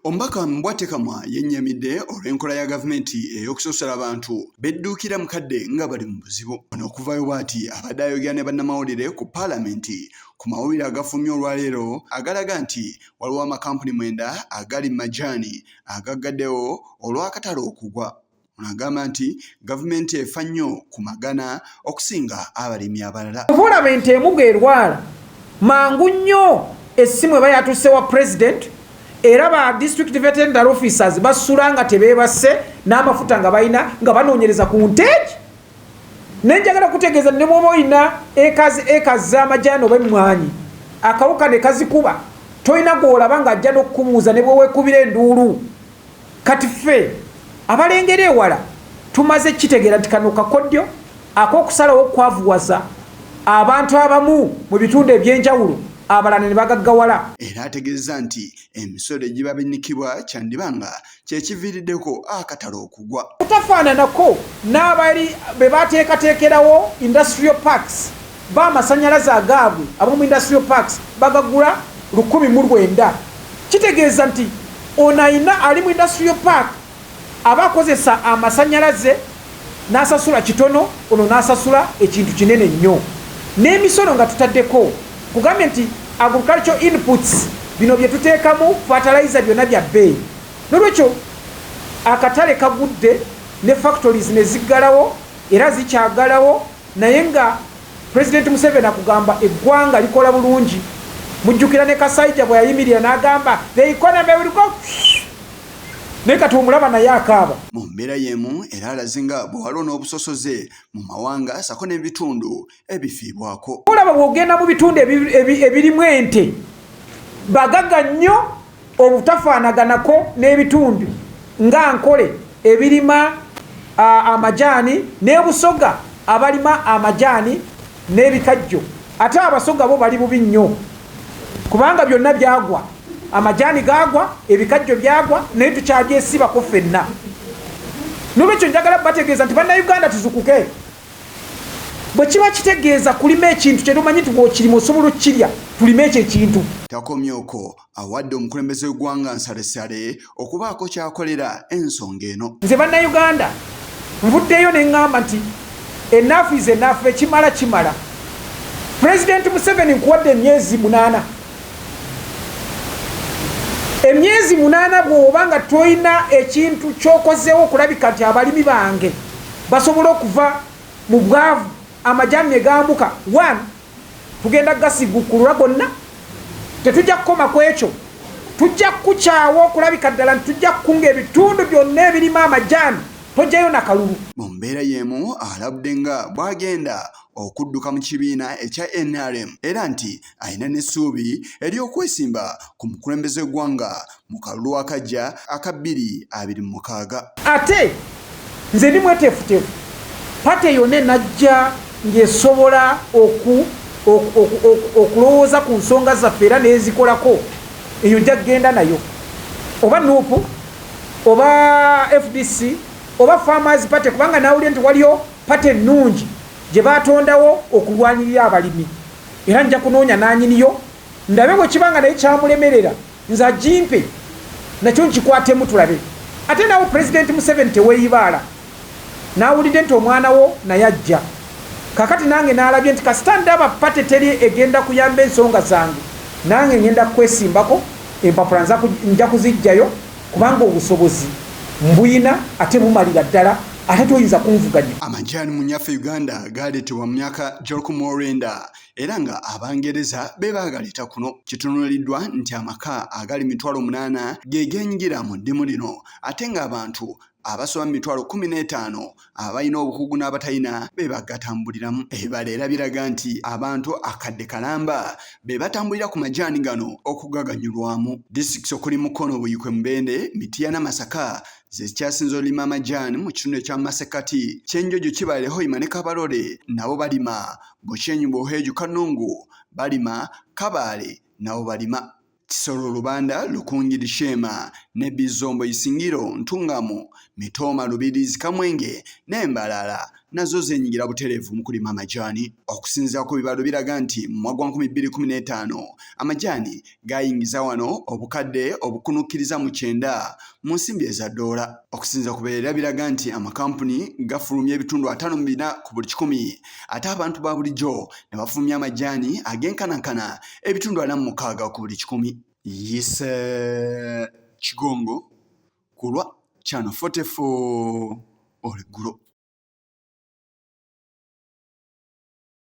Omubaka Mbwa Tekamwa yennyamidde olw'enkola ya gavumenti ey'okusosola abantu bedduukira mukadde nga bali mu buzibu. Ono okuvayo bw'ati abadde ayogera ne bannamawulire ku paalamenti ku mawulire agafulumye olwaleero agalaga nti waliwo amakampuni 9 agali mu majaani agaggaddewo olw'akatale okugwa. Ono agamba nti gavumenti efa nnyo ku magana okusinga abalimi abalala. Paalamenti emu bw'erwala mangu nnyo essimu eba yatuuse wa Pulezidenti era ba district veterinary officers basula nga tebeebase n'amafuta nga balina nga banoonyereza ku nteegi. Nenjagala kutegeeza ne bw'oba olina ekazi z'amajaani oba emmwanyi akawuka ne kazikuba tolina gw'olaba ng'ajja n'okukumuuza ne bw'oweekubira enduulu. Kati ffe abalengera ewala tumaze kitegeera nti kano kakodyo ak'okusalawo okwavuwaza abantu abamu mu bitundu eby'enjawulo abalala ne bagaggawala. Era ategeeza nti emisolo egibabinikibwa kyandibanga kyekiviiriddeko akatale okugwa. Kutafaananako n'abali be bateekateekerawo industrial parks b'amasannyalaze agaabwe ab'omu industrial parks bagagula 1,900. Kitegeeza nti ono ayina ali mu industrial park aba akozesa amasannyalaze n'asasula kitono, ono n'asasula ekintu kinene nnyo. N'emisolo nga tutaddeko kugambye nti agricultural inputs bino bye tuteekamu fertilizer byonna bya bbeeyi. N'olwekyo akatale kagudde ne factories ne ziggalawo era zikyagalawo, naye nga Pulezidenti Museveni akugamba eggwanga likola bulungi. Mujjukira ne Kasaija bwe yayimirira n'agamba the economy will go, naye kati omulaba naye akaaba. Mu mbeera y'emu era alaze nga bwe waliwo n'obusosoze mu mawanga sako n'ebitundu ebifiibwako. Olaba bw'ogenda mu bitundu ebirimu ente bagagga nnyo obutafaanaganako n'ebitundu nga Nkole ebirima amajaani n'ebusoga abalima amajaani n'ebikajjo. Ate abasoga bo bali bubi nnyo kubanga byonna byagwa. Amajaani gaagwa, ebikajjo byagwa, naye tukyabyesibako ffenna. N'olwekyo njagala bategeeza nti bannayuganda tuzukuke. Bwe kiba kitegeeza kulima ekintu kye tumanyi nti bw'okirima osobola okukirya, tulime ekyo ekintu. Takomyeko awadde omukulembeze w'eggwanga nsalesale okubaako kyakolera ensonga eno. Nze bannayuganda nvuddeyo ne ŋŋamba nti enough is enough, ekimala kimala. Pulezidenti Museveni nkuwadde emyezi 8. Emyezi 8 bw'oba nga toyina ekintu ky'okozeewo okulabika nti abalimi bange basobola okuva mu bwavu amajaani ne gambuka. 1 tugenda gasigukulula gonna. Tetujja kukoma ku ekyo, tujja kukyawa okulabika ddala nti tujja kukunga ebitundu byonna ebirima amajaani tojjayo na kalulu. Mu mbeera y'emu alabudde nga bw'agenda okudduka mu kibiina ekya NRM era nti ayina n'essuubi ery'okwesimba ku mukulembeze w'eggwanga mu kalulu akajja aka 2026. Ate nze ndi mweteefuteefu pate yonna enajja ng'esobola okulowooza ku nsonga zaffe era n'ezikolako, eyo nja kgenda nayo, oba NUP oba FDC oba Farmers Party, kubanga nawulira nti waliyo pate ennungi gye batondawo okulwanirira abalimi. Era nja kunoonya nanyiniyo ndabe bwe kibanga naye kyamulemerera nze agimpe nakyo nkikwatemu tulabe. Ate nawo Pulezidenti Museveni teweeyibaala, nawulidde nti omwana wo naye ajja. Kakati nange nalabye nti kasita ndaba pate teri egenda kuyamba ensonga zange, nange ngenda kwesimbako, empapula nja kuzijjayo kubanga obusobozi mbuyina ate bumalira ddala, ate toyinza kunvuganya. Amajaani mu nnyaffe Uganda gaaleetebwa mu myaka gya 1900 era nga Abangereza be baagaleeta kuno. Kitunuuliddwa nti amaka agali 8,000 ge geenyigira mu ddimu lino ate ng'abantu abasoba 15,000 abalina obukugu n'abatalina be bagatambuliramu. Ebibala era biraga nti abantu akadde kalamba be batambulira ku majaani gano okugaganyulwamu. Disitulikiti okuli Mukono, Buyikwe, Mbende, Mityana, Masaka ze zikyasinze olima amajaani mu kitundu ekya Masekati, Kyenjojo, Kibale, Hoima ne Kabalole nabo balima. Bukyenyi, Bwoheju, Kanungu balima. Kabale nabo balima. Kisoro, Lubanda, Lukungi, Lishema ne Bizombo Isingiro, Ntungamo, Mitoma, Lubirizi, Kamwenge n'Embalala nazo zeenyigira butereevu mu kulima amajaani. Okusinziira ku bibalo biraga nti mu mwaka gwa 2015 amajaani gayingiza wano obukadde obukunukkiriza mu 9 mu nsimbi eza ddoola. Okusinziira ku bibeera biraga nti amakampuni gafulumya ebitundu 54 ku buli 100 ate abantu ba bulijjo ne bafulumya amajaani ag'enkanankana ebitundu 46 ku buli 100. Yise Kigongo kulwa Channel 44 Oleggulo.